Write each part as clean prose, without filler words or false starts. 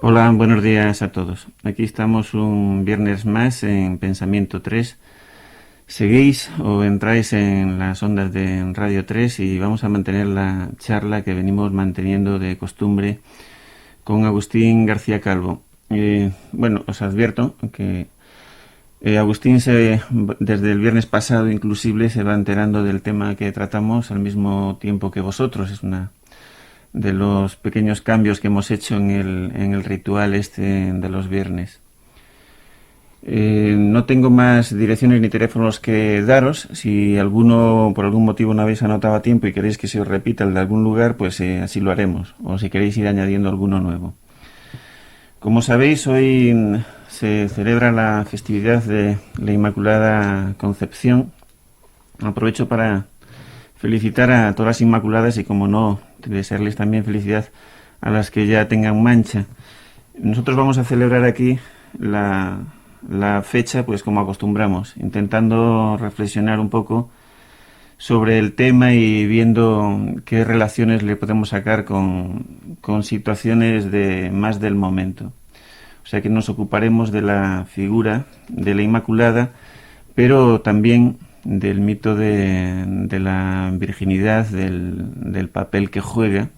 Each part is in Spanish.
Hola, buenos días a todos. Aquí estamos un viernes más en Pensamiento 3. Seguís o entráis en las ondas de Radio 3 y vamos a mantener la charla que venimos manteniendo de costumbre con Agustín García Calvo. Os advierto que Agustín desde el viernes pasado inclusive se va enterando del tema que tratamos al mismo tiempo que vosotros. Es una de los pequeños cambios que hemos hecho en el ritual de los viernes. No tengo más direcciones ni teléfonos que daros. Si alguno por algún motivo no habéis anotado a tiempo y queréis que se os repita el de algún lugar, pues así lo haremos, o si queréis ir añadiendo alguno nuevo. Como sabéis, hoy se celebra la festividad de la Inmaculada Concepción. Aprovecho para felicitar a todas las Inmaculadas y, como no, desearles también felicidad a las que ya tengan mancha. Nosotros vamos a celebrar aquí la fecha pues como acostumbramos, intentando reflexionar un poco sobre el tema y viendo qué relaciones le podemos sacar con situaciones más del momento. O sea que nos ocuparemos de la figura de la Inmaculada, pero también del mito de la virginidad, del papel que juega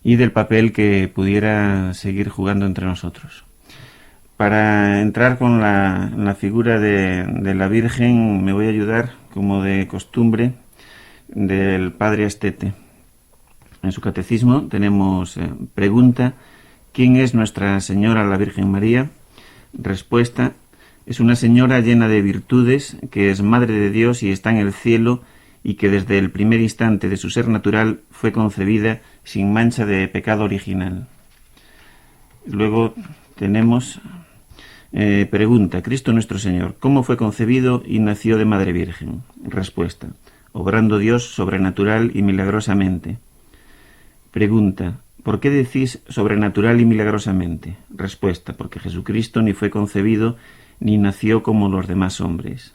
y del papel que pudiera seguir jugando entre nosotros. Para entrar con la figura de la Virgen me voy a ayudar, como de costumbre, del Padre Astete. En su catecismo tenemos pregunta: ¿quién es Nuestra Señora la Virgen María? Respuesta: es una señora llena de virtudes, que es Madre de Dios y está en el cielo, y que desde el primer instante de su ser natural fue concebida sin mancha de pecado original. Luego tenemos pregunta: Cristo nuestro Señor, ¿cómo fue concebido y nació de Madre Virgen? Respuesta: obrando Dios sobrenatural y milagrosamente. Pregunta: ¿por qué decís sobrenatural y milagrosamente? Respuesta: porque Jesucristo ni fue concebido ni nació como los demás hombres.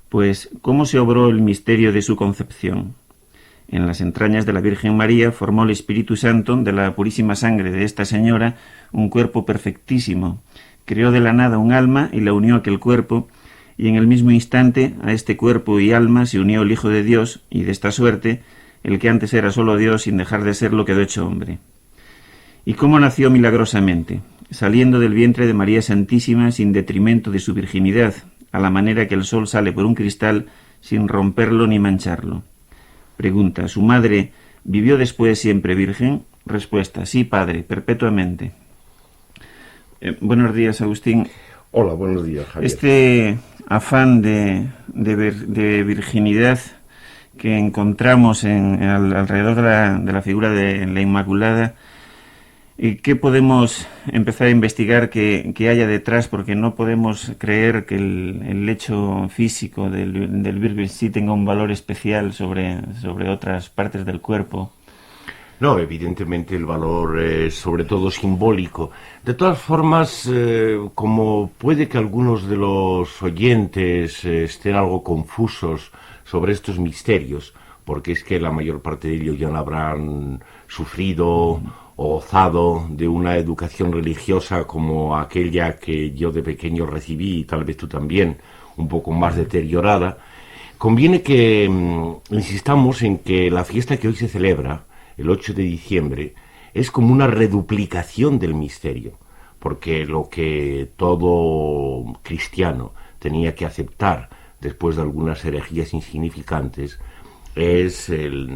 Pues, ¿cómo se obró el misterio de su concepción? En las entrañas de la Virgen María formó el Espíritu Santo, de la purísima sangre de esta señora, un cuerpo perfectísimo. Creó de la nada un alma y la unió a aquel cuerpo, y en el mismo instante a este cuerpo y alma se unió el Hijo de Dios, y de esta suerte, el que antes era solo Dios sin dejar de serlo quedó hecho hombre. ¿Y cómo nació milagrosamente? Saliendo del vientre de María Santísima sin detrimento de su virginidad, a la manera que el sol sale por un cristal sin romperlo ni mancharlo. Pregunta: ¿su madre vivió después siempre virgen? Respuesta: sí, padre, perpetuamente. Buenos días, Agustín. Hola, buenos días, Javier. Este afán de virginidad que encontramos alrededor de la figura de la Inmaculada, ¿qué podemos empezar a investigar que haya detrás? Porque no podemos creer que el hecho físico del Virgen sí tenga un valor especial sobre otras partes del cuerpo. No, evidentemente el valor es sobre todo simbólico. De todas formas, como puede que algunos de los oyentes estén algo confusos sobre estos misterios, porque es que la mayor parte de ellos ya no habrán sufrido o gozado de una educación religiosa como aquella que yo de pequeño recibí, y tal vez tú también, un poco más deteriorada, conviene que insistamos en que la fiesta que hoy se celebra, el 8 de diciembre, es como una reduplicación del misterio, porque lo que todo cristiano tenía que aceptar después de algunas herejías insignificantes es el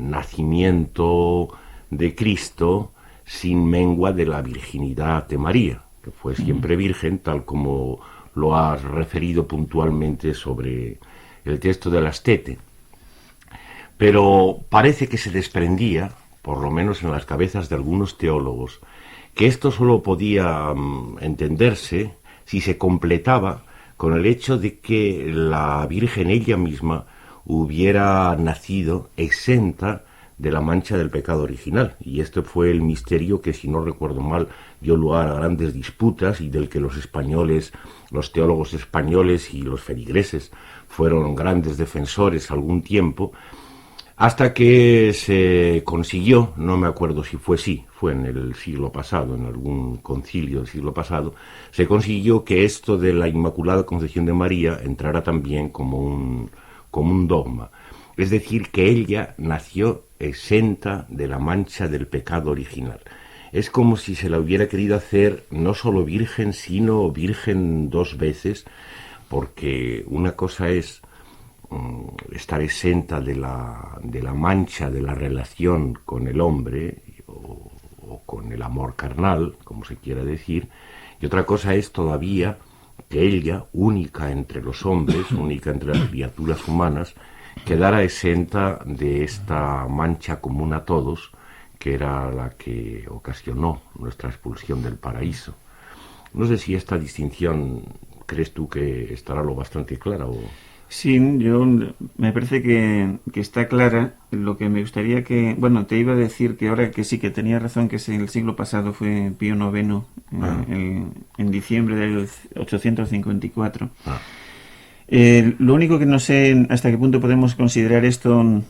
nacimiento de Cristo sin mengua de la virginidad de María, que fue siempre virgen, tal como lo has referido puntualmente sobre el texto del Astete. Pero parece que se desprendía, por lo menos en las cabezas de algunos teólogos, que esto solo podía entenderse si se completaba con el hecho de que la Virgen ella misma hubiera nacido exenta de la mancha del pecado original. Y este fue el misterio que, si no recuerdo mal, dio lugar a grandes disputas y del que los españoles, los teólogos españoles y los feligreses fueron grandes defensores algún tiempo, Hasta que se consiguió, no me acuerdo si fue fue en el siglo pasado, en algún concilio del siglo pasado, se consiguió que esto de la Inmaculada Concepción de María entrara también como un dogma. Es decir, que ella nació exenta de la mancha del pecado original. Es como si se la hubiera querido hacer no solo virgen, sino virgen dos veces, porque una cosa es estar exenta de la mancha de la relación con el hombre o con el amor carnal, como se quiera decir, y otra cosa es todavía que ella, única entre los hombres, única entre las criaturas humanas, quedara exenta de esta mancha común a todos, que era la que ocasionó nuestra expulsión del paraíso. No sé si esta distinción crees tú que estará lo bastante clara o... Sí, me parece que está clara. Lo que me gustaría que, bueno, te iba a decir que ahora que sí, que tenía razón, que el siglo pasado fue Pío IX, en diciembre del 854. Lo único que no sé hasta qué punto podemos considerar esto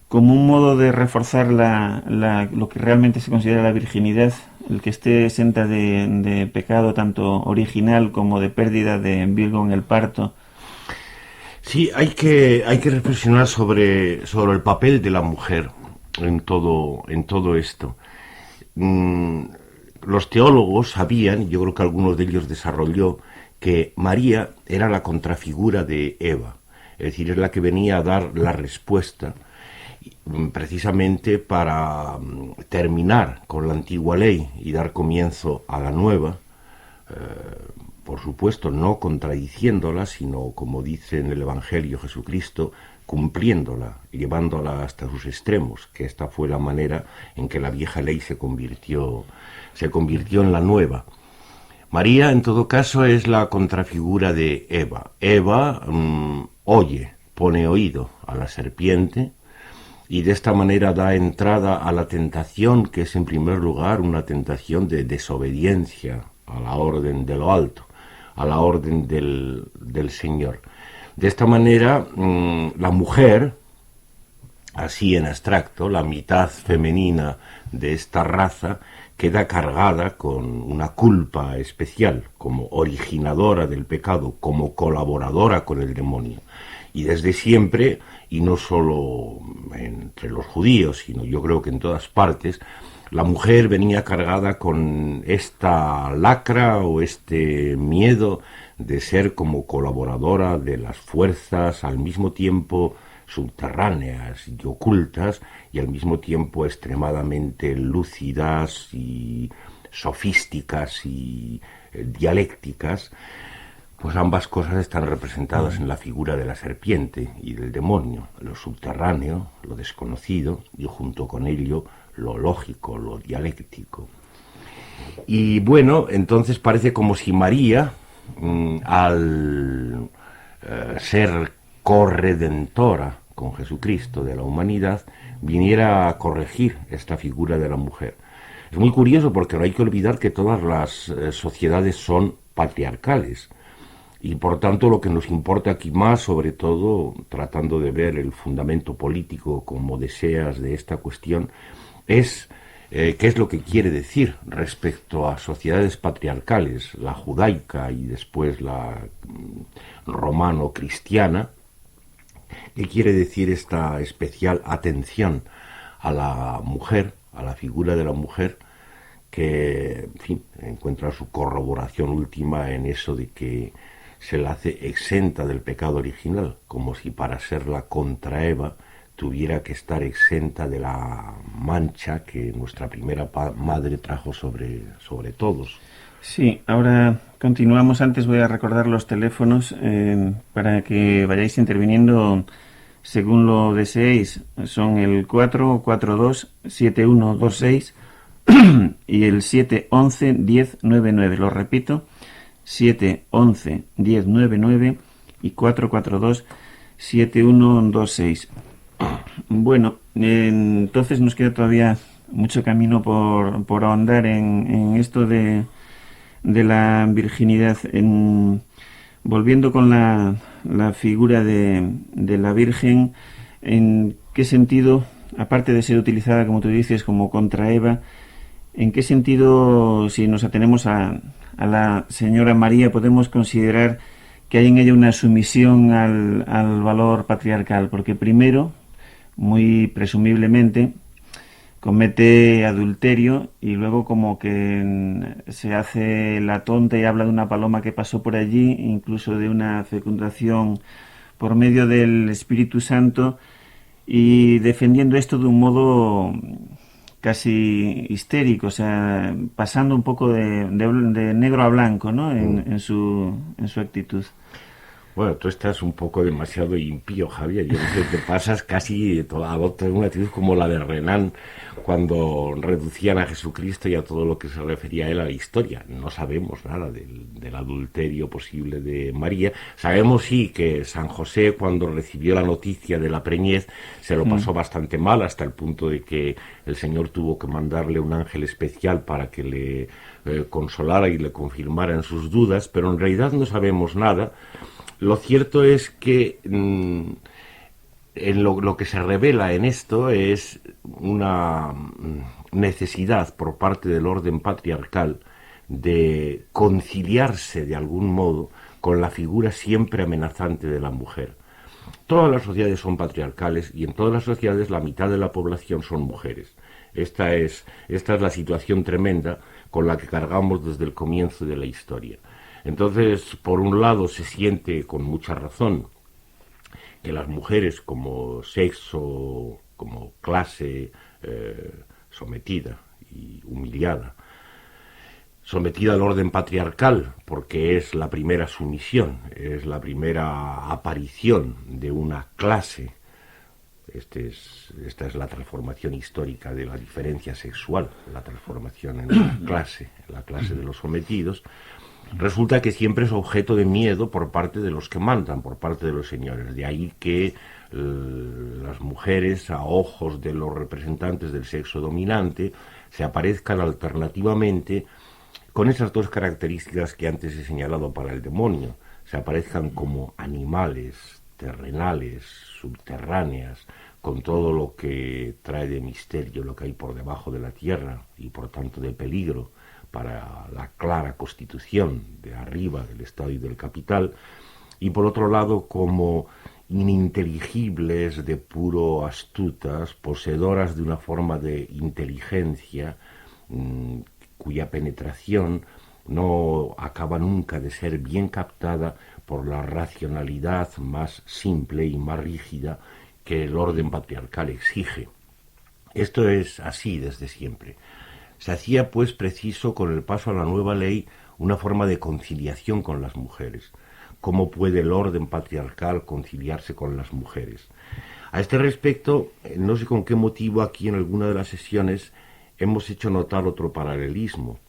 como un modo de reforzar lo que realmente se considera la virginidad, el que esté exenta de pecado tanto original como de pérdida de Virgo en el parto. Sí, hay que reflexionar sobre el papel de la mujer en todo esto. Los teólogos sabían, yo creo que algunos de ellos desarrolló, que María era la contrafigura de Eva, es decir, es la que venía a dar la respuesta precisamente para terminar con la antigua ley y dar comienzo a la nueva, por supuesto no contradiciéndola, sino, como dice en el Evangelio Jesucristo, cumpliéndola, llevándola hasta sus extremos, que esta fue la manera en que la vieja ley se convirtió en la nueva. María, en todo caso, es la contrafigura de Eva. Eva oye, pone oído a la serpiente, y de esta manera da entrada a la tentación, que es en primer lugar una tentación de desobediencia a la orden de lo alto, a la orden del Señor. De esta manera, la mujer, así en abstracto, la mitad femenina de esta raza, queda cargada con una culpa especial, como originadora del pecado, como colaboradora con el demonio. Y desde siempre, y no solo entre los judíos, sino yo creo que en todas partes, la mujer venía cargada con esta lacra o este miedo de ser como colaboradora de las fuerzas al mismo tiempo subterráneas y ocultas y al mismo tiempo extremadamente lúcidas y sofísticas y dialécticas. Pues ambas cosas están representadas en la figura de la serpiente y del demonio, lo subterráneo, lo desconocido, y junto con ello lo lógico, lo dialéctico. Y bueno, entonces parece como si María, al ser corredentora con Jesucristo de la humanidad, viniera a corregir esta figura de la mujer. Es muy curioso porque no hay que olvidar que todas las sociedades son patriarcales. Y por tanto lo que nos importa aquí más, sobre todo tratando de ver el fundamento político como deseas de esta cuestión, es qué es lo que quiere decir respecto a sociedades patriarcales, la judaica y después la romano-cristiana, qué quiere decir esta especial atención a la mujer, a la figura de la mujer, que, en fin, encuentra su corroboración última en eso de que se la hace exenta del pecado original, como si para ser la contra Eva tuviera que estar exenta de la mancha que nuestra primera madre trajo sobre todos. Sí, ahora continuamos. Antes voy a recordar los teléfonos para que vayáis interviniendo según lo deseéis. Son el 442-7126 y el 711-1099. Lo repito, 711-1099 y 442-7126. Bueno, entonces nos queda todavía mucho camino por ahondar en esto de la virginidad. Volviendo con la figura de la Virgen, qué sentido, aparte de ser utilizada, como tú dices, como contra Eva, en qué sentido, si nos atenemos a la señora María, podemos considerar que hay en ella una sumisión al valor patriarcal, porque primero, muy presumiblemente, comete adulterio y luego como que se hace la tonta y habla de una paloma que pasó por allí, incluso de una fecundación por medio del Espíritu Santo, y defendiendo esto de un modo casi histérico, o sea, pasando un poco de negro a blanco, ¿no? En su actitud. Bueno, tú estás un poco demasiado impío, Javier. Yo creo que te pasas casi adoptas una actitud como la de Renan cuando reducían a Jesucristo y a todo lo que se refería a él a la historia. No sabemos nada del adulterio posible de María. Sabemos sí que San José, cuando recibió la noticia de la preñez, se lo pasó bastante mal, hasta el punto de que el Señor tuvo que mandarle un ángel especial para que le consolara y le confirmara en sus dudas, pero en realidad no sabemos nada. Lo cierto es que en lo que se revela en esto es una necesidad por parte del orden patriarcal de conciliarse de algún modo con la figura siempre amenazante de la mujer. Todas las sociedades son patriarcales y en todas las sociedades la mitad de la población son mujeres. Esta es la situación tremenda con la que cargamos desde el comienzo de la historia. Entonces, por un lado, se siente con mucha razón que las mujeres como sexo, como clase sometida y humillada, sometida al orden patriarcal, porque es la primera sumisión, es la primera aparición de una clase. Esta es la transformación histórica de la diferencia sexual, la transformación en la clase de los sometidos. Resulta que siempre es objeto de miedo por parte de los que mandan, por parte de los señores. De ahí que las mujeres, a ojos de los representantes del sexo dominante, se aparezcan alternativamente con esas dos características que antes he señalado para el demonio. Se aparezcan como animales terrenales, subterráneas, con todo lo que trae de misterio, lo que hay por debajo de la tierra y por tanto de peligro para la clara constitución de arriba del Estado y del capital, y por otro lado como ininteligibles, de puro astutas, poseedoras de una forma de inteligencia cuya penetración no acaba nunca de ser bien captada por la racionalidad más simple y más rígida que el orden patriarcal exige. Esto es así desde siempre. Se hacía, pues, preciso, con el paso a la nueva ley, una forma de conciliación con las mujeres. ¿Cómo puede el orden patriarcal conciliarse con las mujeres? A este respecto, no sé con qué motivo aquí en alguna de las sesiones hemos hecho notar otro paralelismo.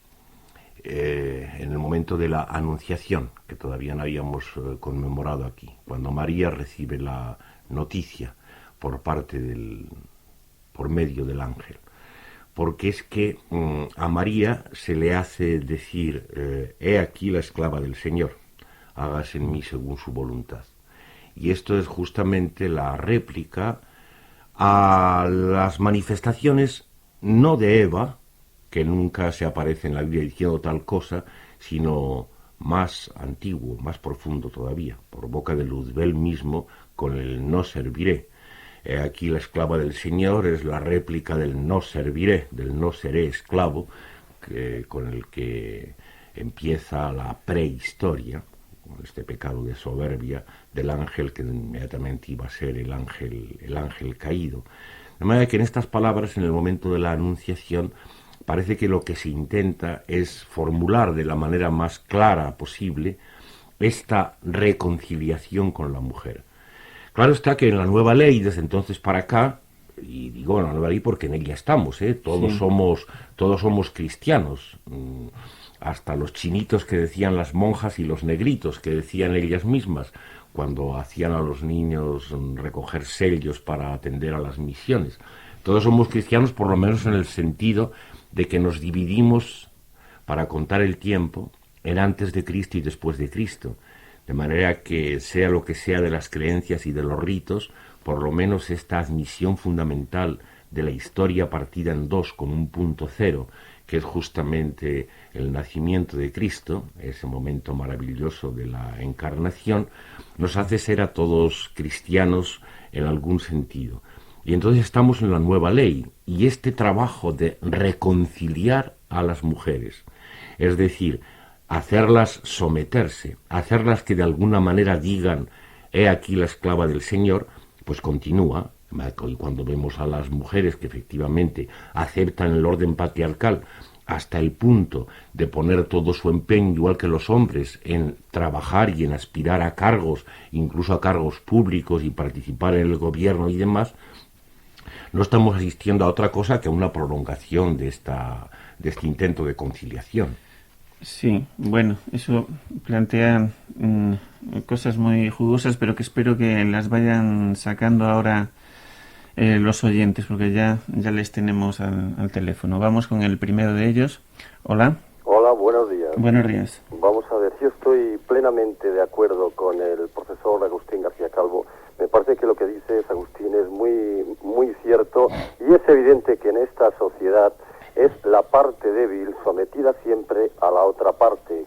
En el momento de la Anunciación, que todavía no habíamos conmemorado aquí, cuando María recibe la noticia por medio del ángel. Porque es que a María se le hace decir, he aquí la esclava del Señor, hágase en mí según su voluntad. Y esto es justamente la réplica a las manifestaciones no de Eva, que nunca se aparece en la Biblia diciendo tal cosa, sino más antiguo, más profundo todavía, por boca de Luzbel mismo, con el no serviré. Aquí la esclava del Señor es la réplica del no serviré, del no seré esclavo, con el que empieza la prehistoria, con este pecado de soberbia del ángel que inmediatamente iba a ser el ángel caído. De manera que en estas palabras, en el momento de la Anunciación, parece que lo que se intenta es formular de la manera más clara posible esta reconciliación con la mujer. Claro está que en la nueva ley, desde entonces para acá, y digo en la nueva ley porque en ella estamos, todos somos cristianos, hasta los chinitos que decían las monjas y los negritos que decían ellas mismas cuando hacían a los niños recoger sellos para atender a las misiones. Todos somos cristianos, por lo menos en el sentido de que nos dividimos para contar el tiempo en antes de Cristo y después de Cristo. De manera que sea lo que sea de las creencias y de los ritos, por lo menos esta admisión fundamental de la historia partida en dos con un punto cero, que es justamente el nacimiento de Cristo, ese momento maravilloso de la encarnación, nos hace ser a todos cristianos en algún sentido. Y entonces estamos en la nueva ley, y este trabajo de reconciliar a las mujeres, es decir, hacerlas someterse, hacerlas que de alguna manera digan, he aquí la esclava del Señor, pues continúa. Y cuando vemos a las mujeres que efectivamente aceptan el orden patriarcal hasta el punto de poner todo su empeño, igual que los hombres, en trabajar y en aspirar a cargos, incluso a cargos públicos y participar en el gobierno y demás, no estamos asistiendo a otra cosa que a una prolongación de este intento de conciliación. Sí, bueno, eso plantea cosas muy jugosas, pero que espero que las vayan sacando ahora los oyentes, porque ya les tenemos al teléfono. Vamos con el primero de ellos. Hola. Hola, buenos días. Buenos días. Vamos a ver, yo estoy plenamente de acuerdo con el profesor Agustín García Calvo. Me parece que lo que dice Agustín es muy cierto, y es evidente que en esta sociedad es la parte débil sometida siempre a la otra parte,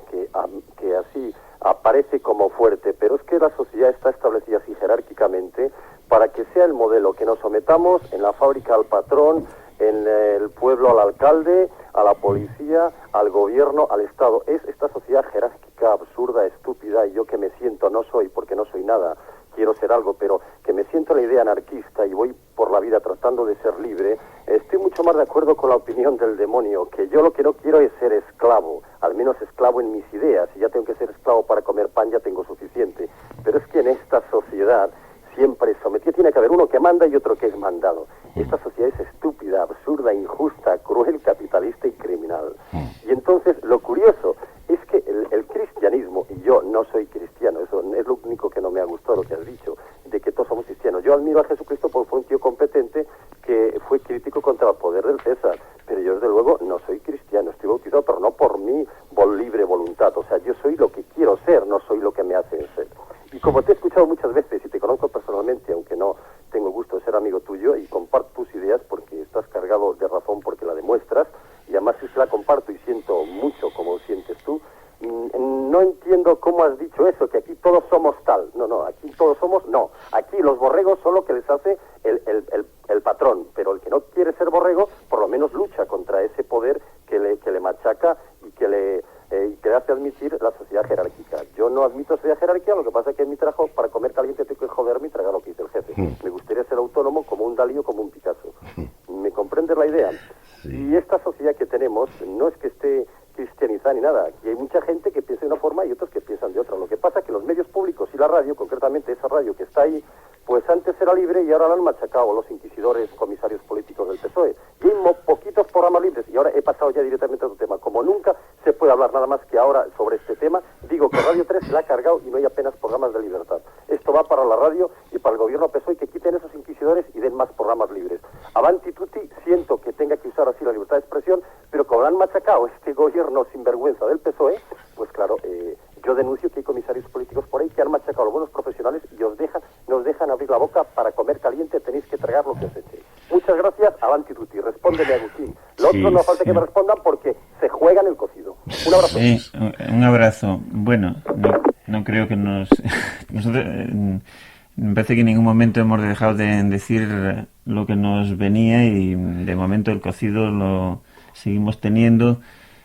que así aparece como fuerte, pero es que la sociedad está establecida así jerárquicamente para que sea el modelo, que nos sometamos en la fábrica al patrón, en el pueblo al alcalde, a la policía, al gobierno, al Estado. Es esta sociedad jerárquica, absurda, estúpida, y yo que me siento, no soy, porque no soy nada, quiero ser algo, pero que me siento la idea anarquista y voy por la vida tratando de ser libre, estoy mucho más de acuerdo con la opinión del demonio, que yo lo que no quiero es ser esclavo, al menos esclavo en mis ideas. Si ya tengo que ser esclavo para comer pan, ya tengo suficiente. Pero es que en esta sociedad siempre sometido, tiene que haber uno que manda y otro que es mandado. Esta sociedad es estúpida, absurda, injusta, cruel, capitalista y criminal. Y entonces lo curioso es que el cristianismo, y yo no soy cristiano, eso es lo único que no me ha gustado lo que has dicho, de que todos somos cristianos. Yo admiro a Jesucristo porque fue un tío competente que fue crítico contra el poder del César, pero yo desde luego no soy cristiano, estoy bautizado, pero no por mi libre voluntad. O sea, yo soy lo que quiero ser, no soy lo que me hacen ser. Y como te he escuchado muchas veces y te conozco personalmente, aunque no tengo el gusto de ser amigo tuyo, y comparto tus ideas porque estás cargado de razón, porque la demuestras, y además si la comparto y siento mucho como sientes tú, no entiendo cómo has dicho eso, que aquí todos somos tal. No, aquí todos somos, no. Aquí los borregos son lo que les hace el patrón, pero el que no quiere ser borrego, por lo menos lucha contra ese poder que le machaca y que le hace admitir la sociedad jerárquica. Yo no admito sociedad jerárquica, lo que pasa es que en mi trabajo, para comer caliente, tengo que joderme y tragar lo que dice el jefe. Me gustaría ser autónomo como un Dalí o como un Picasso. ¿Me comprendes la idea? Sí. Y esta sociedad que tenemos no es que esté cristianizada ni nada. Aquí hay mucha gente que piensa de una forma y otros que piensan de otra. Lo que pasa es que los medios públicos y la radio, concretamente esa radio que está ahí, pues antes era libre y ahora la han machacado los inquisidores, comisarios políticos del PSOE. Y hay poquitos programas libres. Y ahora he pasado ya directamente a otro tema. Como nunca se puede hablar nada más que ahora sobre este tema, digo que Radio 3 se la ha cargado y no hay apenas programas de libertad. Esto va para la radio y para el gobierno PSOE, que quiten esos inquisidores y den más programas libres. Avanti tutti, siento que tenga que usar así la libertad de expresión, pero como han machacado este gobierno sinvergüenza del PSOE, pues claro, yo denuncio que hay comisarios políticos por ahí que han machacado a los buenos profesionales y nos dejan abrir la boca para comer caliente, tenéis que tragar lo que os eche. Muchas gracias, avanti tutti. Respóndeme, Agustín. Lo otro no falta que me respondan porque se juegan el cocido. Un abrazo. Un abrazo. Bueno, no creo que nosotros, me parece que en ningún momento hemos dejado de decir lo que nos venía, y de momento el cocido lo seguimos teniendo.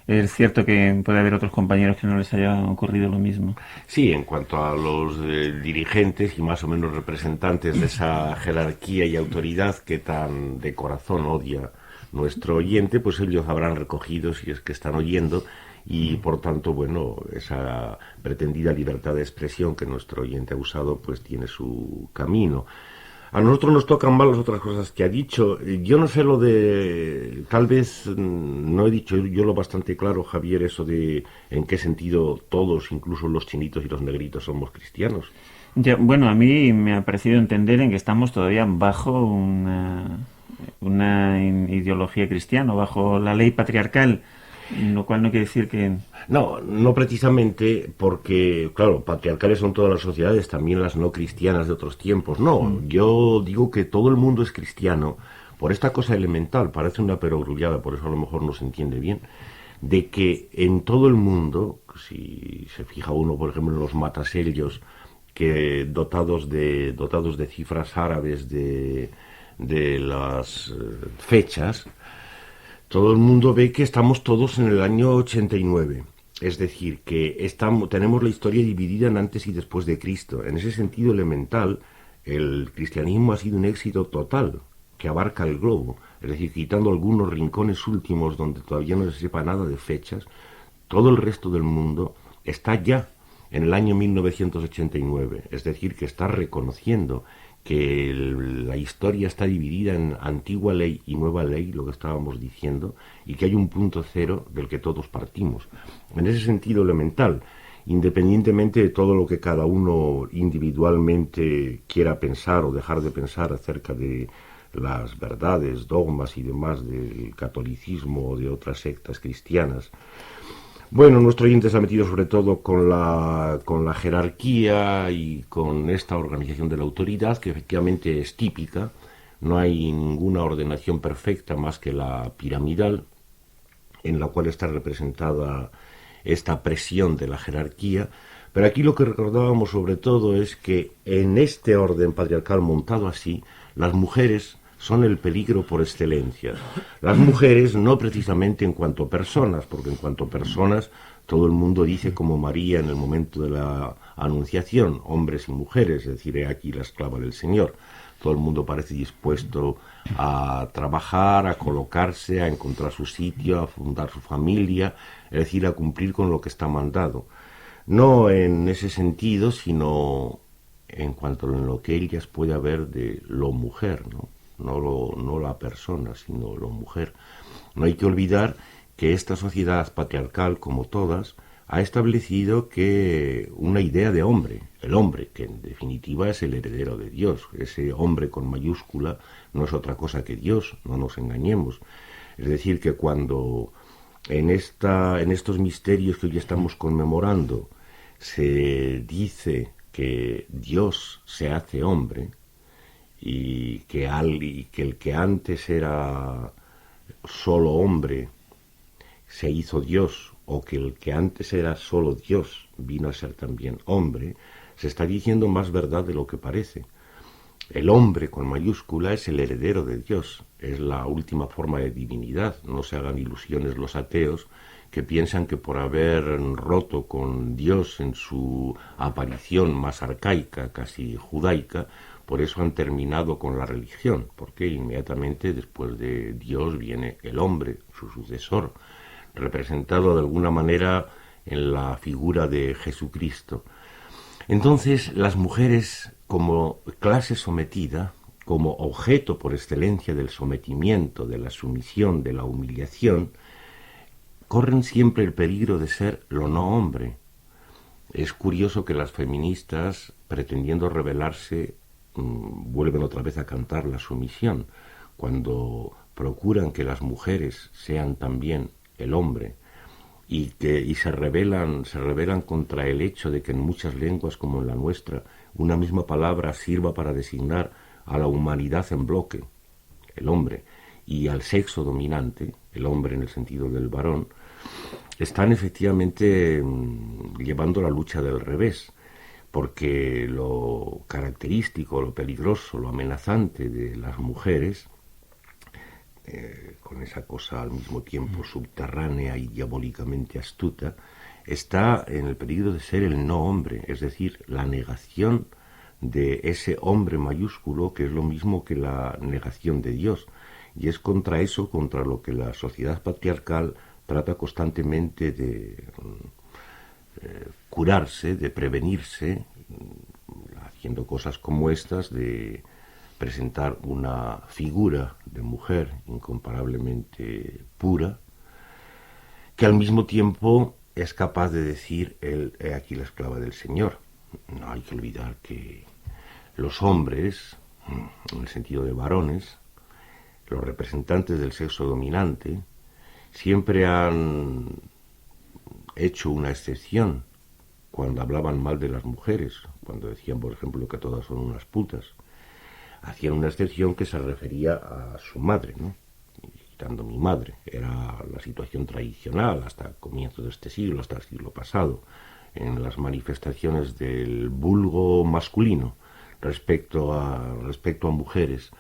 Es cierto que puede haber otros compañeros que no les haya ocurrido lo mismo. Sí, en cuanto a los dirigentes y más o menos representantes de esa jerarquía y autoridad que tan de corazón odia nuestro oyente, pues ellos habrán recogido, si es que están oyendo, y por tanto, bueno, esa pretendida libertad de expresión que nuestro oyente ha usado, pues tiene su camino. A nosotros nos tocan mal las otras cosas que ha dicho. Yo no sé lo de... Tal vez no he dicho yo lo bastante claro, Javier, eso de en qué sentido todos, incluso los chinitos y los negritos, somos cristianos. Ya, bueno, a mí me ha parecido entender en que estamos todavía bajo una ideología cristiana, bajo la ley patriarcal. Lo cual no quiere decir que... No, no precisamente porque, claro, patriarcales son todas las sociedades, también las no cristianas de otros tiempos. No, yo digo que todo el mundo es cristiano por esta cosa elemental, parece una perogrullada, por eso a lo mejor no se entiende bien, de que en todo el mundo, si se fija uno, por ejemplo, en los matasellos, que dotados de cifras árabes de las fechas, todo el mundo ve que estamos todos en el año 89. Es decir, que tenemos la historia dividida en antes y después de Cristo. En ese sentido elemental, el cristianismo ha sido un éxito total, que abarca el globo. Es decir, quitando algunos rincones últimos donde todavía no se sepa nada de fechas, todo el resto del mundo está ya en el año 1989. Es decir, que está reconociendo que la historia está dividida en antigua ley y nueva ley, lo que estábamos diciendo, y que hay un punto cero del que todos partimos. En ese sentido elemental, independientemente de todo lo que cada uno individualmente quiera pensar o dejar de pensar acerca de las verdades, dogmas y demás del catolicismo o de otras sectas cristianas, bueno, nuestro oyente se ha metido sobre todo con la jerarquía y con esta organización de la autoridad, que efectivamente es típica. No hay ninguna ordenación perfecta más que la piramidal, en la cual está representada esta presión de la jerarquía. Pero aquí lo que recordábamos sobre todo es que en este orden patriarcal montado así, las mujeres son el peligro por excelencia. Las mujeres no precisamente en cuanto a personas, porque en cuanto a personas todo el mundo dice como María en el momento de la anunciación, hombres y mujeres, es decir, he aquí la esclava del Señor. Todo el mundo parece dispuesto a trabajar, a colocarse, a encontrar su sitio, a fundar su familia, es decir, a cumplir con lo que está mandado. No en ese sentido, sino en cuanto a lo que ellas puede haber de lo mujer, ¿no? No la persona, sino lo mujer. No hay que olvidar que esta sociedad patriarcal, como todas, ha establecido que una idea de hombre, el hombre, que en definitiva es el heredero de Dios, ese hombre con mayúscula no es otra cosa que Dios, no nos engañemos. Es decir, que cuando en estos misterios que hoy estamos conmemorando se dice que Dios se hace hombre, y que el que antes era solo hombre se hizo Dios, o que el que antes era solo Dios vino a ser también hombre, se está diciendo más verdad de lo que parece. El hombre con mayúscula es el heredero de Dios, es la última forma de divinidad. No se hagan ilusiones los ateos que piensan que por haber roto con Dios en su aparición más arcaica, casi judaica, por eso han terminado con la religión, porque inmediatamente después de Dios viene el hombre, su sucesor, representado de alguna manera en la figura de Jesucristo. Entonces, las mujeres, como clase sometida, como objeto por excelencia del sometimiento, de la sumisión, de la humillación, corren siempre el peligro de ser lo no hombre. Es curioso que las feministas, pretendiendo rebelarse, vuelven otra vez a cantar la sumisión, cuando procuran que las mujeres sean también el hombre, y se rebelan contra el hecho de que en muchas lenguas como en la nuestra una misma palabra sirva para designar a la humanidad en bloque, el hombre, y al sexo dominante, el hombre en el sentido del varón, están efectivamente llevando la lucha del revés, porque lo característico, lo peligroso, lo amenazante de las mujeres, con esa cosa al mismo tiempo subterránea y diabólicamente astuta, está en el peligro de ser el no hombre, es decir, la negación de ese hombre mayúsculo, que es lo mismo que la negación de Dios, y es contra eso, contra lo que la sociedad patriarcal trata constantemente de curarse, de prevenirse, haciendo cosas como estas, de presentar una figura de mujer incomparablemente pura, que al mismo tiempo es capaz de decir, he aquí la esclava del Señor. No hay que olvidar que los hombres, en el sentido de varones, los representantes del sexo dominante, siempre han hecho una excepción cuando hablaban mal de las mujeres, cuando decían, por ejemplo, que todas son unas putas. Hacían una excepción que se refería a su madre, ¿no? Quitando mi madre. Era la situación tradicional hasta comienzos de este siglo, hasta el siglo pasado, en las manifestaciones del vulgo masculino respecto a mujeres.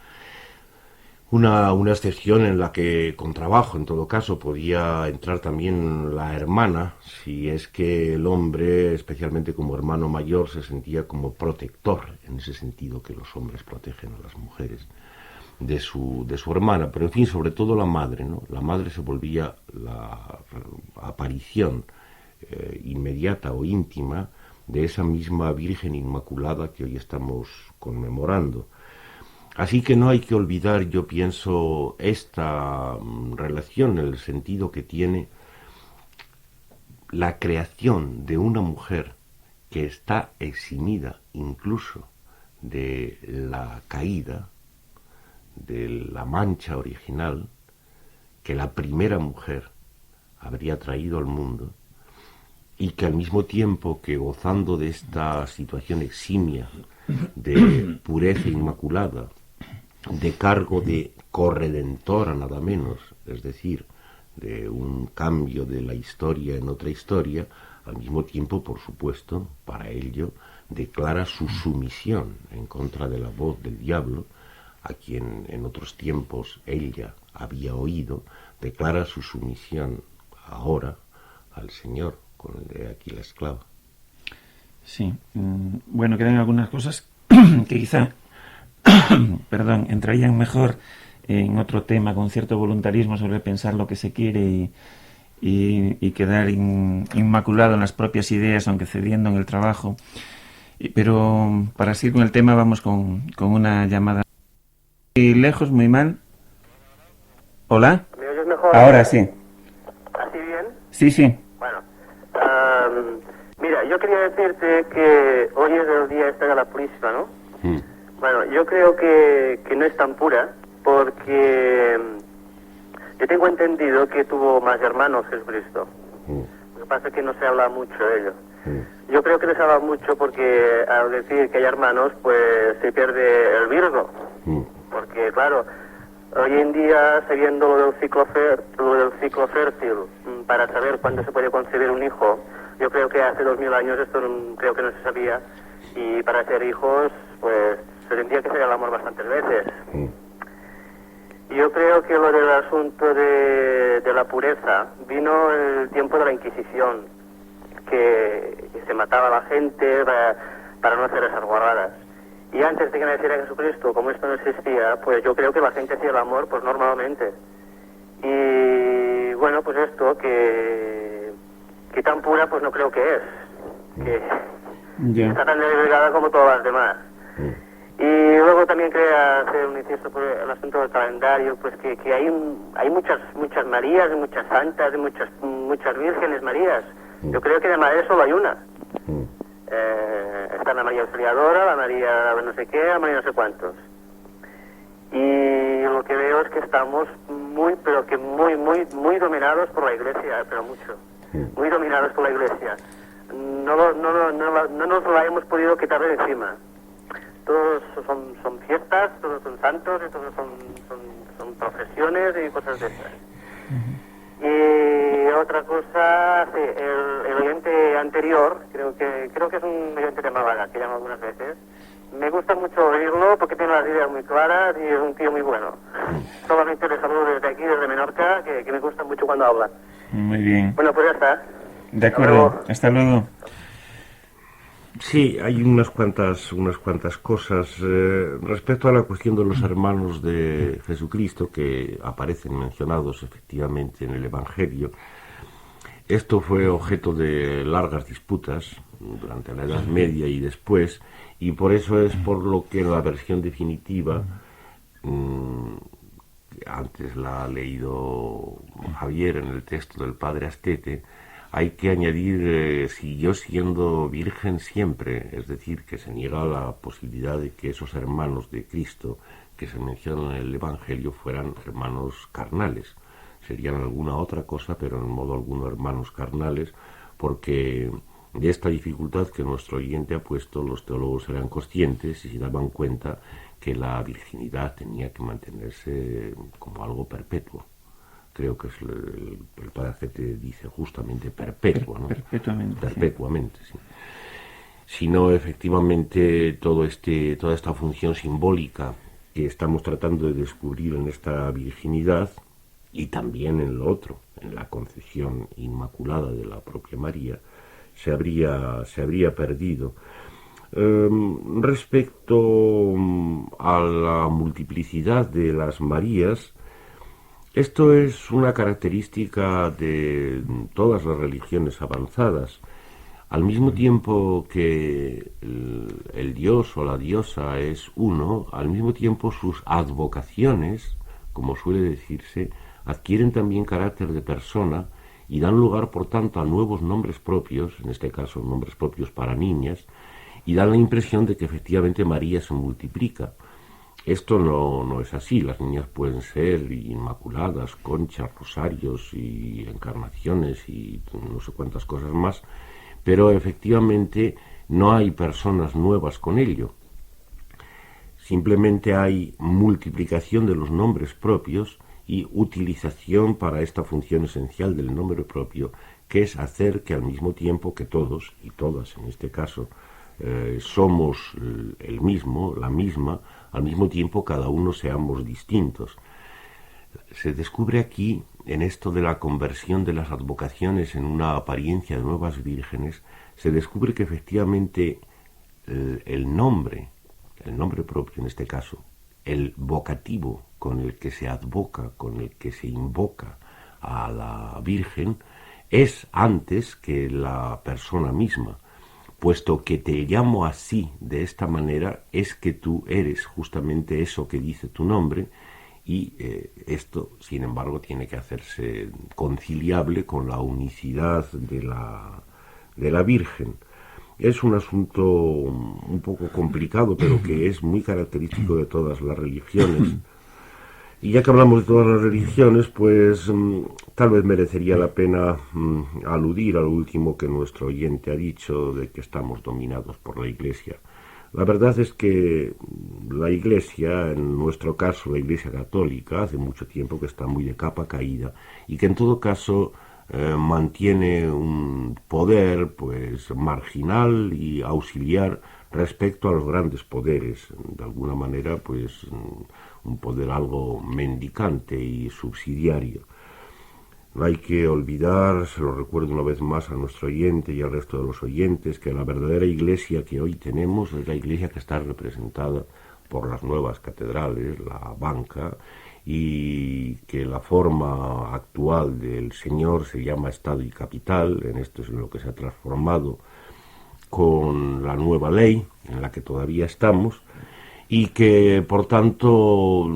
Una excepción en la que, con trabajo en todo caso, podía entrar también la hermana, si es que el hombre, especialmente como hermano mayor, se sentía como protector, en ese sentido que los hombres protegen a las mujeres, de su hermana. Pero en fin, sobre todo la madre, ¿no? La madre se volvía la aparición inmediata o íntima de esa misma Virgen Inmaculada que hoy estamos conmemorando. Así que no hay que olvidar, yo pienso, esta relación en el sentido que tiene la creación de una mujer que está eximida incluso de la caída, de la mancha original que la primera mujer habría traído al mundo, y que al mismo tiempo que, gozando de esta situación eximia de pureza inmaculada, de cargo de corredentora nada menos, es decir, de un cambio de la historia en otra historia, al mismo tiempo, por supuesto, para ello, declara su sumisión en contra de la voz del diablo, a quien en otros tiempos ella había oído, declara su sumisión ahora al Señor, con el de aquí la esclava. Sí, bueno, quedan algunas cosas que quizá entrarían mejor en otro tema con cierto voluntarismo sobre pensar lo que se quiere y quedar inmaculado en las propias ideas, aunque cediendo en el trabajo. Pero para seguir con el tema vamos con una llamada. Muy lejos, muy mal. ¿Hola? ¿Me oyes mejor? Ahora sí. ¿Así bien? Sí, sí. Bueno, mira, yo quería decirte que hoy es el día de la Purísima, ¿no? Bueno, yo creo que no es tan pura, porque yo tengo entendido que tuvo más hermanos Jesucristo. Lo que pasa es que no se habla mucho de ello. Yo creo que no se habla mucho porque al decir que hay hermanos, pues se pierde el Virgo. Porque, claro, hoy en día, sabiendo lo del ciclo fértil, para saber cuándo se puede concebir un hijo, yo creo que hace 2000 años esto creo que no se sabía, y para ser hijos, pues se tendría que ser el amor bastantes veces. Yo creo que lo del asunto de la pureza vino en el tiempo de la Inquisición, que se mataba a la gente para no hacer esas guarradas. Y antes de que naciera Jesucristo, como esto no existía, pues yo creo que la gente hacía el amor pues normalmente. Y bueno, pues esto, que tan pura pues no creo que es. Que está tan desligada como todas las demás. Y luego también quería hacer un inciso por el asunto del calendario, pues que hay muchas Marías, y muchas santas, y muchas vírgenes Marías. Yo creo que de Madre solo hay una. Está la María Auxiliadora, la María no sé qué, la María no sé cuántos. Y lo que veo es que estamos muy dominados por la Iglesia, pero mucho. Muy dominados por la Iglesia. No nos la hemos podido quitar de encima. Todos son fiestas, todos son santos, y todos son profesiones y cosas de estas. Y otra cosa, sí, el oyente anterior, creo que es un oyente de Málaga, que llama algunas veces. Me gusta mucho oírlo porque tiene las ideas muy claras y es un tío muy bueno. Solamente le saludo desde aquí, desde Menorca, que me gusta mucho cuando habla. Muy bien. Bueno, pues ya está. De acuerdo. Hasta luego. Sí, hay unas cuantas cosas respecto a la cuestión de los hermanos de Jesucristo que aparecen mencionados efectivamente en el Evangelio. Esto fue objeto de largas disputas durante la Edad Media y después, y por eso es por lo que en la versión definitiva, antes la ha leído Javier en el texto del padre Astete, hay que añadir siguió siendo virgen siempre, es decir, que se niega la posibilidad de que esos hermanos de Cristo que se mencionan en el Evangelio fueran hermanos carnales, serían alguna otra cosa, pero en modo alguno hermanos carnales, porque de esta dificultad que nuestro oyente ha puesto, los teólogos eran conscientes y se daban cuenta que la virginidad tenía que mantenerse como algo perpetuo. Creo que es el Padre Acete dice justamente perpetuo, ¿no? Perpetuamente, sí. Si no, efectivamente, toda esta función simbólica que estamos tratando de descubrir en esta virginidad y también en lo otro, en la concepción inmaculada de la propia María, se habría perdido. Respecto a la multiplicidad de las Marías, esto es una característica de todas las religiones avanzadas. Al mismo tiempo que el dios o la diosa es uno, al mismo tiempo sus advocaciones, como suele decirse, adquieren también carácter de persona y dan lugar, por tanto, a nuevos nombres propios, en este caso nombres propios para niñas, y dan la impresión de que efectivamente María se multiplica. Esto no es así. Las niñas pueden ser inmaculadas, conchas, rosarios y encarnaciones y no sé cuántas cosas más, pero efectivamente no hay personas nuevas con ello. Simplemente hay multiplicación de los nombres propios y utilización para esta función esencial del nombre propio, que es hacer que al mismo tiempo que todos, y todas en este caso, somos el mismo, la misma, al mismo tiempo cada uno seamos distintos. Se descubre aquí, en esto de la conversión de las advocaciones en una apariencia de nuevas vírgenes, se descubre que efectivamente el nombre propio en este caso, el vocativo con el que se advoca, con el que se invoca a la Virgen, es antes que la persona misma. Puesto que te llamo así, de esta manera, es que tú eres justamente eso que dice tu nombre, y esto, sin embargo, tiene que hacerse conciliable con la unicidad de la Virgen. Es un asunto un poco complicado, pero que es muy característico de todas las religiones. Y ya que hablamos de todas las religiones, pues tal vez merecería la pena aludir al último que nuestro oyente ha dicho, de que estamos dominados por la Iglesia. La verdad es que la Iglesia, en nuestro caso la Iglesia Católica, hace mucho tiempo que está muy de capa caída y que en todo caso mantiene un poder pues marginal y auxiliar respecto a los grandes poderes. De alguna manera, pues un poder algo mendicante y subsidiario. No hay que olvidar, se lo recuerdo una vez más a nuestro oyente y al resto de los oyentes, que la verdadera Iglesia que hoy tenemos es la Iglesia que está representada por las nuevas catedrales, la banca, y que la forma actual del Señor se llama Estado y Capital. En esto es en lo que se ha transformado con la nueva ley, en la que todavía estamos, y que por tanto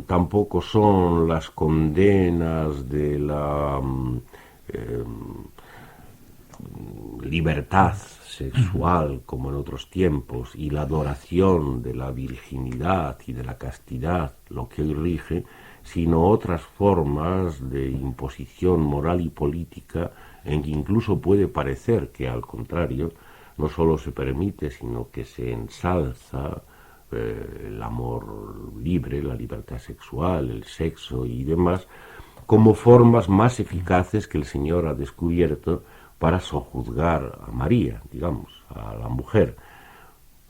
tampoco son las condenas de la libertad sexual como en otros tiempos y la adoración de la virginidad y de la castidad lo que hoy rige, sino otras formas de imposición moral y política en que incluso puede parecer que al contrario no solo se permite sino que se ensalza el amor libre, la libertad sexual, el sexo y demás, como formas más eficaces que el Señor ha descubierto para sojuzgar a María, digamos, a la mujer,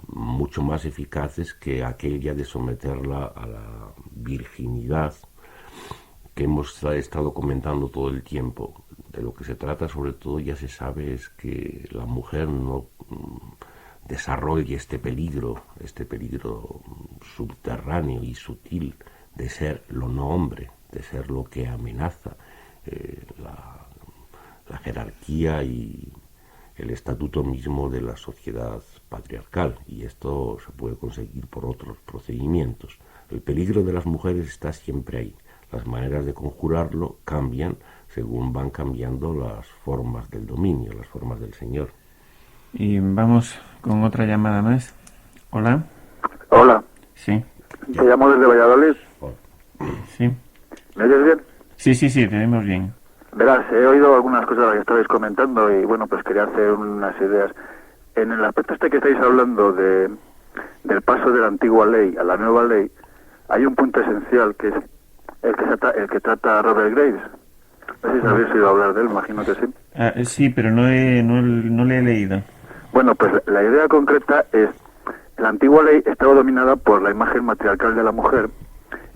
mucho más eficaces que aquella de someterla a la virginidad que hemos estado comentando todo el tiempo. De lo que se trata, sobre todo, ya se sabe, es que la mujer no desarrolle este peligro subterráneo y sutil de ser lo no hombre, de ser lo que amenaza la jerarquía y el estatuto mismo de la sociedad patriarcal, y esto se puede conseguir por otros procedimientos. El peligro de las mujeres está siempre ahí. Las maneras de conjurarlo cambian según van cambiando las formas del dominio, las formas del Señor. Y vamos con otra llamada más. Hola. Hola. Sí. Te llamo desde Valladolid. Sí. ¿Me oyes bien? Sí, tenemos bien. Verás, he oído algunas cosas de las que estabais comentando y bueno, pues quería hacer unas ideas. En el aspecto este que estáis hablando del paso de la antigua ley a la nueva ley, hay un punto esencial que es el que trata Robert Graves. No sé si habéis oído hablar de él, imagino que sí. Sí, pero no le he leído. Bueno, pues la idea concreta es, la antigua ley estaba dominada por la imagen matriarcal de la mujer.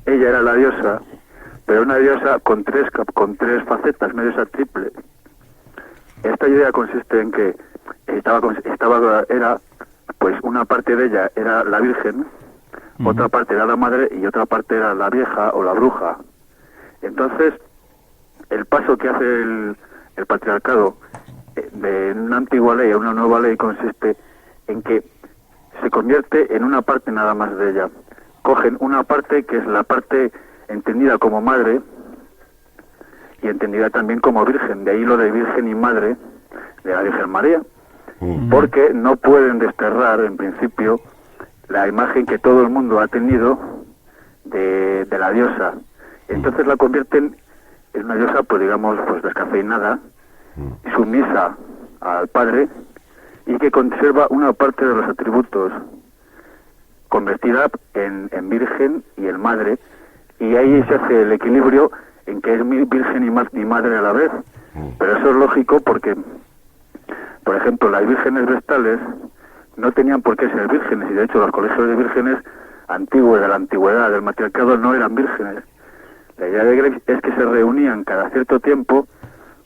Ella era la diosa, pero una diosa con tres facetas, una diosa triple. Esta idea consiste en que era, pues una parte de ella era la Virgen, otra parte era la madre y otra parte era la vieja o la bruja. Entonces, el paso que hace el patriarcado de una antigua ley a una nueva ley consiste en que se convierte en una parte nada más de ella. Cogen una parte que es la parte entendida como madre y entendida también como virgen, de ahí lo de virgen y madre de la Virgen María, porque no pueden desterrar en principio la imagen que todo el mundo ha tenido de la diosa. Entonces la convierten en una diosa, pues digamos, pues descafeinada, sumisa al padre y que conserva una parte de los atributos, convertida en virgen y en madre, y ahí se hace el equilibrio en que es virgen y madre a la vez. Pero eso es lógico porque, por ejemplo, las vírgenes vestales no tenían por qué ser vírgenes, y de hecho los colegios de vírgenes antiguos, de la antigüedad, del matriarcado, no eran vírgenes. La idea de Graves es que se reunían cada cierto tiempo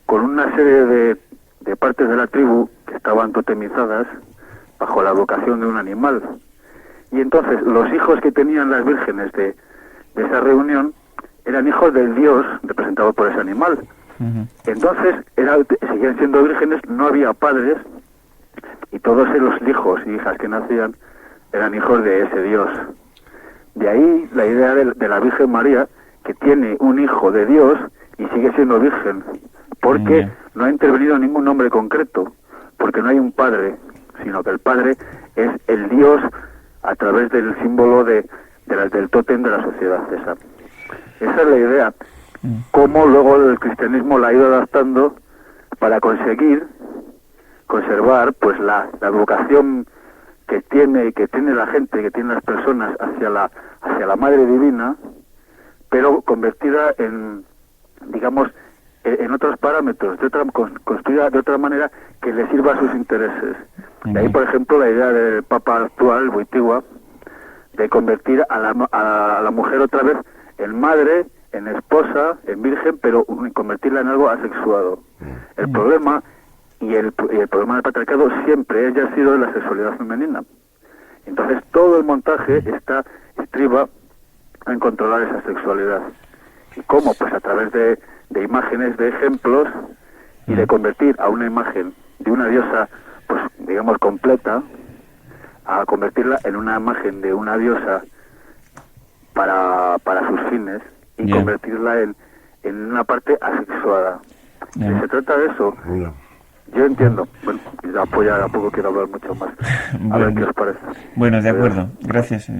con una serie de partes de la tribu que estaban totemizadas bajo la vocación de un animal. Y entonces los hijos que tenían las vírgenes de esa reunión eran hijos del dios representado por ese animal. Entonces seguían siendo vírgenes, no había padres, y todos los hijos y hijas que nacían eran hijos de ese dios. De ahí la idea de la Virgen María, que tiene un hijo de Dios y sigue siendo virgen, porque no ha intervenido ningún nombre concreto, porque no hay un padre, sino que el padre es el Dios a través del símbolo del tótem de la sociedad César. Esa es la idea. Cómo luego el cristianismo la ha ido adaptando para conseguir conservar pues la vocación que tiene la gente, que tienen las personas hacia la Madre Divina, pero convertida en, digamos, en otros parámetros, construida de otra manera que le sirva a sus intereses. De ahí, por ejemplo, la idea del Papa actual, Wojtyła, de convertir a la mujer otra vez en madre, en esposa, en virgen, pero convertirla en algo asexuado. El problema y el problema del patriarcado siempre ha sido la sexualidad femenina. Entonces todo el montaje estriba en controlar esa sexualidad. ¿Y cómo? Pues a través de imágenes, de ejemplos, y de convertir a una imagen de una diosa, pues digamos completa, a convertirla en una imagen de una diosa para sus fines, y convertirla en una parte asexuada. Se trata de eso. Yo entiendo. Bueno, ya tampoco quiero hablar mucho más. A ver qué os parece. Bueno, de acuerdo. Gracias.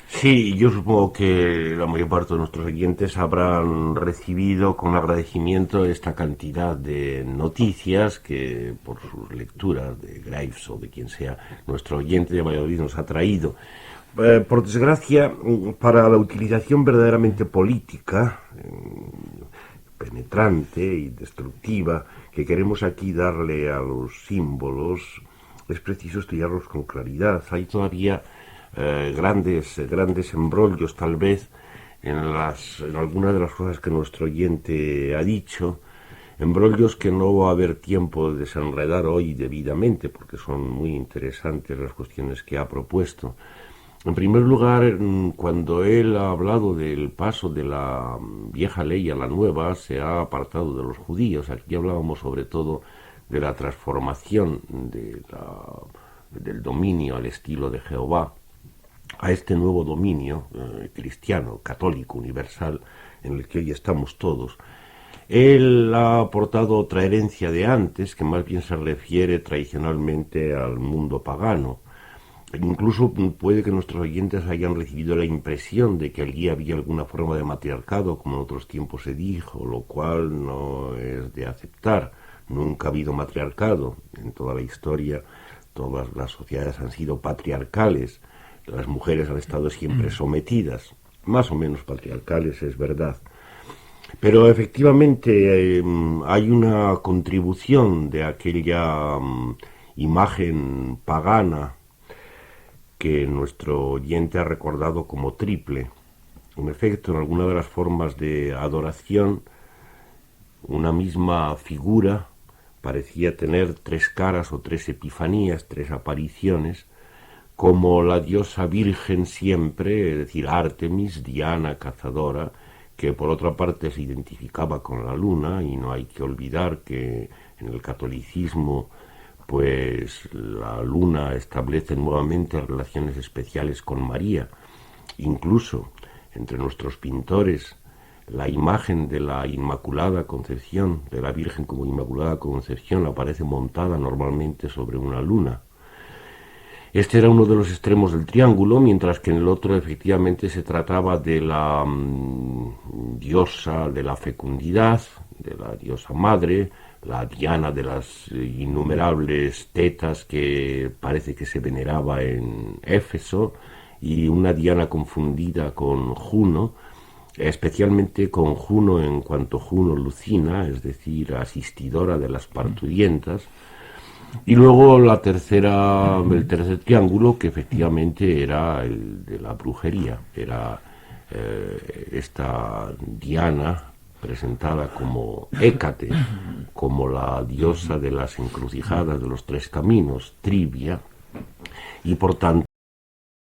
Sí, yo supongo que la mayor parte de nuestros oyentes habrán recibido con agradecimiento esta cantidad de noticias que por sus lecturas de Graves o de quien sea nuestro oyente de Valladolid nos ha traído. Por desgracia, para la utilización verdaderamente política, penetrante y destructiva que queremos aquí darle a los símbolos, es preciso estudiarlos con claridad. Hay todavía grandes embrollos, tal vez, en algunas de las cosas que nuestro oyente ha dicho, embrollos que no va a haber tiempo de desenredar hoy debidamente, porque son muy interesantes las cuestiones que ha propuesto. En primer lugar, cuando él ha hablado del paso de la vieja ley a la nueva, se ha apartado de los judíos. Aquí hablábamos sobre todo de la transformación del dominio al estilo de Jehová a este nuevo dominio cristiano, católico, universal, en el que hoy estamos todos. Él ha aportado otra herencia de antes, que más bien se refiere tradicionalmente al mundo pagano. Incluso puede que nuestros oyentes hayan recibido la impresión de que allí había alguna forma de matriarcado, como en otros tiempos se dijo, lo cual no es de aceptar. Nunca ha habido matriarcado. En toda la historia, todas las sociedades han sido patriarcales. Las mujeres han estado siempre sometidas, más o menos patriarcales, es verdad. Pero efectivamente hay una contribución de aquella imagen pagana que nuestro oyente ha recordado como triple. En efecto, en alguna de las formas de adoración, una misma figura parecía tener 3 caras o 3 epifanías, 3 apariciones, como la diosa virgen siempre, es decir, Artemis, Diana, cazadora, que por otra parte se identificaba con la luna, y no hay que olvidar que en el catolicismo pues la luna establece nuevamente relaciones especiales con María. Incluso entre nuestros pintores, la imagen de la Inmaculada Concepción, de la Virgen como Inmaculada Concepción, aparece montada normalmente sobre una luna. Este era uno de los extremos del triángulo, mientras que en el otro efectivamente se trataba de la diosa de la fecundidad, de la diosa madre, la Diana de las innumerables tetas que parece que se veneraba en Éfeso, y una Diana confundida con Juno, especialmente con Juno en cuanto Juno Lucina, es decir, asistidora de las parturientas. Y luego el tercer triángulo, que efectivamente era el de la brujería, era esta Diana presentada como Hécate, como la diosa de las encrucijadas de los 3 caminos, Trivia, y por tanto